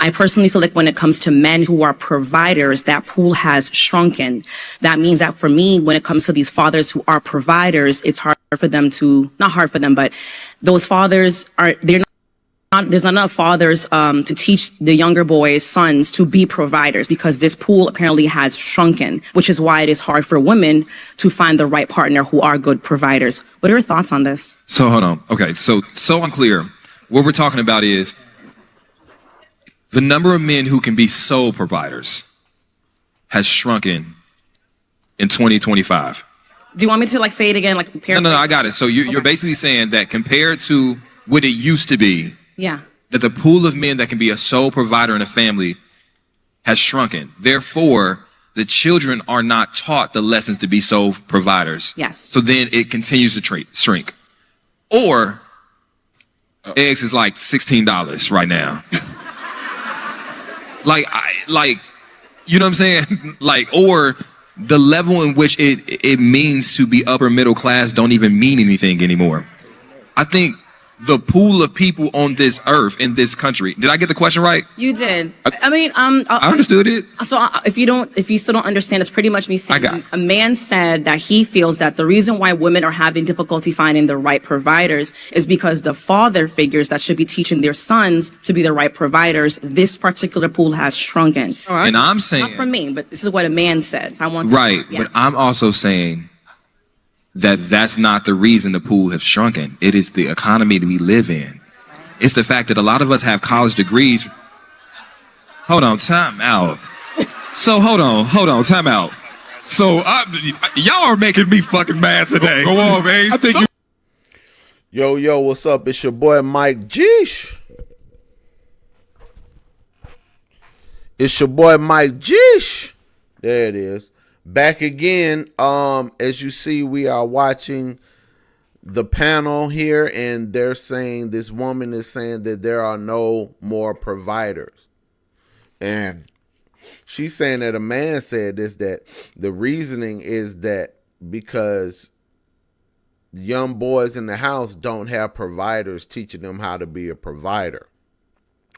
I personally feel like when it comes to men who are providers, that pool has shrunken. That means that for me, when it comes to these fathers who are providers, it's hard for them to, not hard for them, but those fathers are, there's not enough fathers to teach the younger boys, sons, to be providers, because this pool apparently has shrunken, which is why it is hard for women to find the right partner who are good providers. What are your thoughts on this? So hold on. Okay, so I'm clear. What we're talking about is the number of men who can be sole providers has shrunken in 2025. Do you want me to like say it again? Like No, I got it. So you're basically saying that compared to what it used to be, yeah, that the pool of men that can be a sole provider in a family has shrunken. Therefore, the children are not taught the lessons to be sole providers. Yes. So then it continues to shrink. Or eggs is like $16 right now. like, you know what I'm saying? Like, or the level in which it means to be upper middle class don't even mean anything anymore. I think the pool of people on this earth, in this country. Did I get the question right? You did. I mean, I understood it. So if you still don't understand, it's pretty much me saying a man said that he feels that the reason why women are having difficulty finding the right providers is because the father figures that should be teaching their sons to be the right providers, this particular pool has shrunken. And I'm saying, not from me, but this is what a man said. So I want to, right, yeah. But I'm also saying that that's not the reason the pool has shrunken. It is the economy that we live in. It's the fact that a lot of us have college degrees. Hold on, time out. So hold on, time out. So y'all are making me fucking mad today. Go on, man. I think Yo, what's up? It's your boy Mike Geesh. It's your boy Mike Geesh. There it is. Back again. As you see, we are watching the panel here, and they're saying, this woman is saying that there are no more providers. And she's saying that a man said this, that the reasoning is that because young boys in the house don't have providers teaching them how to be a provider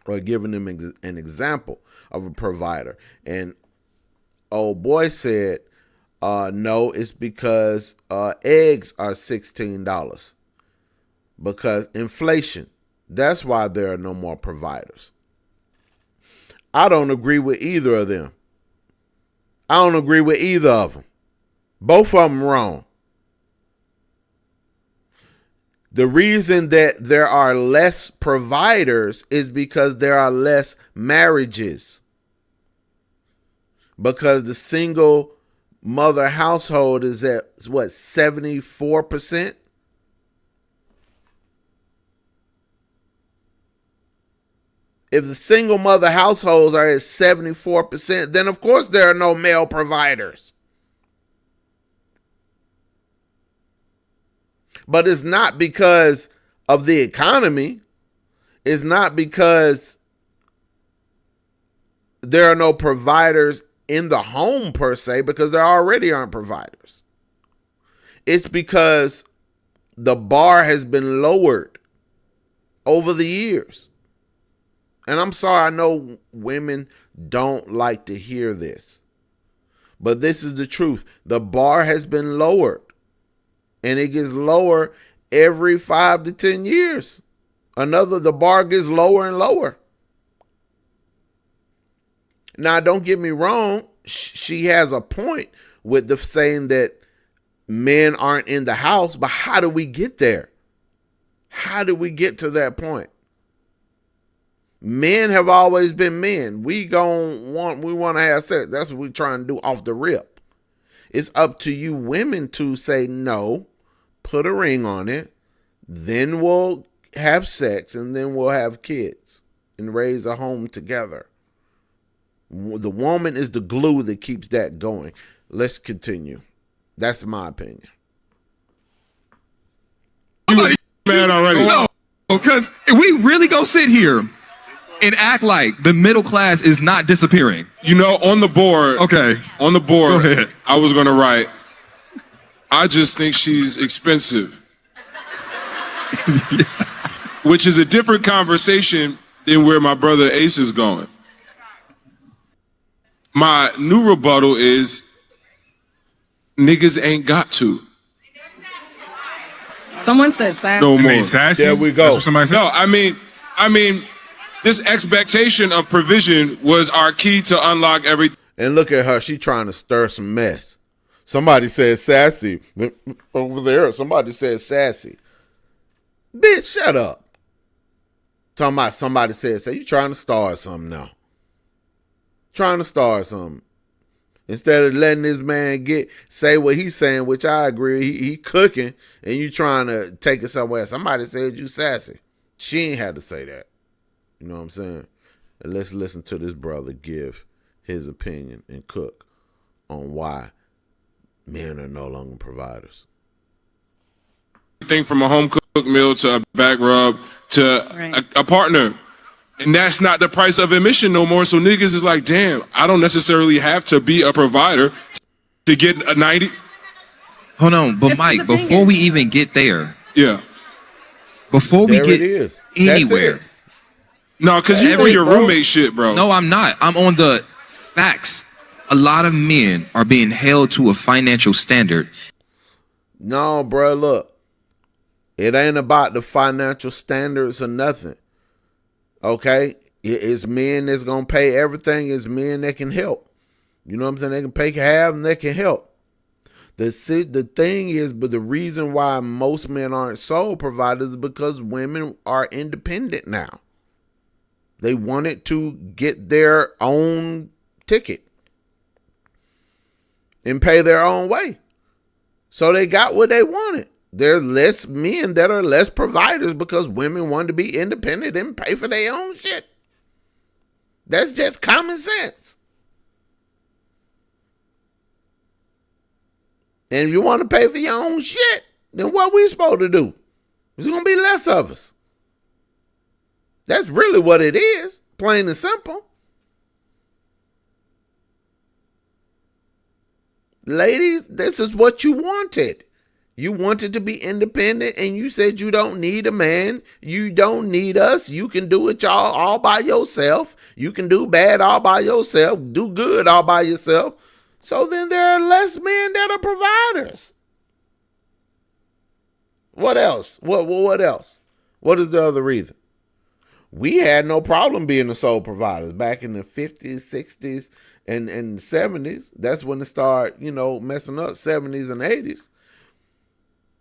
or giving them an example of a provider. And old boy said, no, it's because eggs are $16 because inflation. That's why there are no more providers. I don't agree with either of them. I don't agree with either of them. Both of them wrong. The reason that there are less providers is because there are less marriages. Because the single mother household is at, what, 74%? If the single mother households are at 74%, then of course there are no male providers. But it's not because of the economy. It's not because there are no providers in the home per se, because there already aren't providers. It's because the bar has been lowered over the years. And I'm sorry, I know women don't like to hear this, but this is the truth. The bar has been lowered, and it gets lower every 5 to 10 years. The bar gets lower and lower. Now, don't get me wrong. She has a point with the saying that men aren't in the house, but how do we get there? How do we get to that point? Men have always been men. We want to have sex. That's what we're trying to do off the rip. It's up to you women to say no, put a ring on it, then we'll have sex, and then we'll have kids and raise a home together. The woman is the glue that keeps that going. Let's continue. That's my opinion. Man, already. No, because we really go sit here and act like the middle class is not disappearing. You know, on the board. Okay. On the board, go ahead. I was going to write, I just think she's expensive. Yeah. Which is a different conversation than where my brother Ace is going. My new rebuttal is niggas ain't got to Someone said sad. no I more. mean, sassy. There we go. That's what somebody said. No, I mean, this expectation of provision was our key to unlock everything. And look at her. She trying to stir some mess. Somebody said sassy. Over there, somebody said sassy. Bitch, shut up. Talking about somebody said, say you trying to start something now. Trying to start something. Instead of letting this man say what he's saying, which I agree, he cooking, and you trying to take it somewhere. Somebody said you sassy. She ain't had to say that. You know what I'm saying? And let's listen to this brother give his opinion and cook on why men are no longer providers. Thing from a home cooked meal to a back rub to Right. a partner. And that's not the price of admission no more. So niggas is like, damn, I don't necessarily have to be a provider to get a 90. Hold on, but It's Mike, his before opinion. we even get there, Yeah. before we There get it is. That's anywhere, it. No, because you That's on it, your bro. roommate shit, bro. no, I'm not. I'm on the facts. A lot of men are being held to a financial standard. No, bro, look. It ain't about the financial standards or nothing. Okay? It's men that's going to pay everything. It's men that can help. You know what I'm saying? They can pay half and they can help. The thing is, but the reason why most men aren't sole providers is because women are independent now. They wanted to get their own ticket and pay their own way. So they got what they wanted. There are less men that are less providers because women want to be independent and pay for their own shit. That's just common sense. And if you want to pay for your own shit, then what we supposed to do? There's going to be less of us. That's really what it is, plain and simple. Ladies, this is what you wanted. You wanted to be independent and you said you don't need a man. You don't need us. You can do it all by yourself. You can do bad all by yourself. Do good all by yourself. So then there are less men that are providers. What else? What else? What is the other reason? We had no problem being the sole providers back in the 50s, 60s, and the 70s. That's when it started, messing up, 70s and 80s.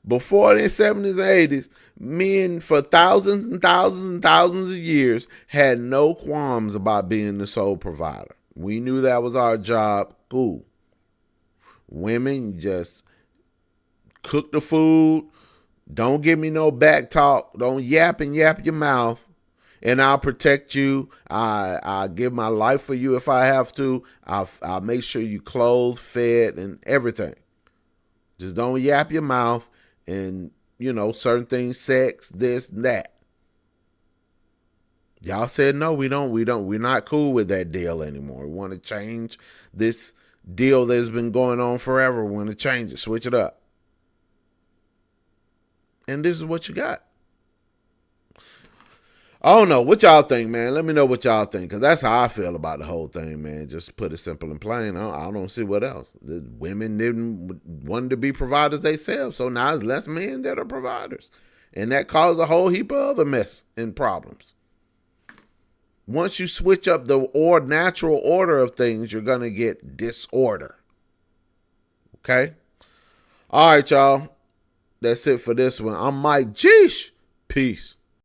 Before the 70s and 80s, men for thousands and thousands and thousands of years had no qualms about being the sole provider. We knew that was our job. Cool. Women just cook the food. Don't give me no back talk. Don't yap your mouth. And I'll protect you. I'll give my life for you if I have to. I'll make sure you clothed, fed, and everything. Just don't yap your mouth and, certain things, sex, this and that. Y'all said no, we're not cool with that deal anymore. We want to change this deal that's been going on forever. We want to change it, switch it up. And this is what you got. I don't know. What y'all think, man? Let me know what y'all think, because that's how I feel about the whole thing, man. Just put it simple and plain. I don't see what else. The women didn't want to be providers themselves, so now it's less men that are providers. And that caused a whole heap of other mess and problems. Once you switch up the natural order of things, you're going to get disorder. Okay? All right, y'all. That's it for this one. I'm Mike Geesh. Peace.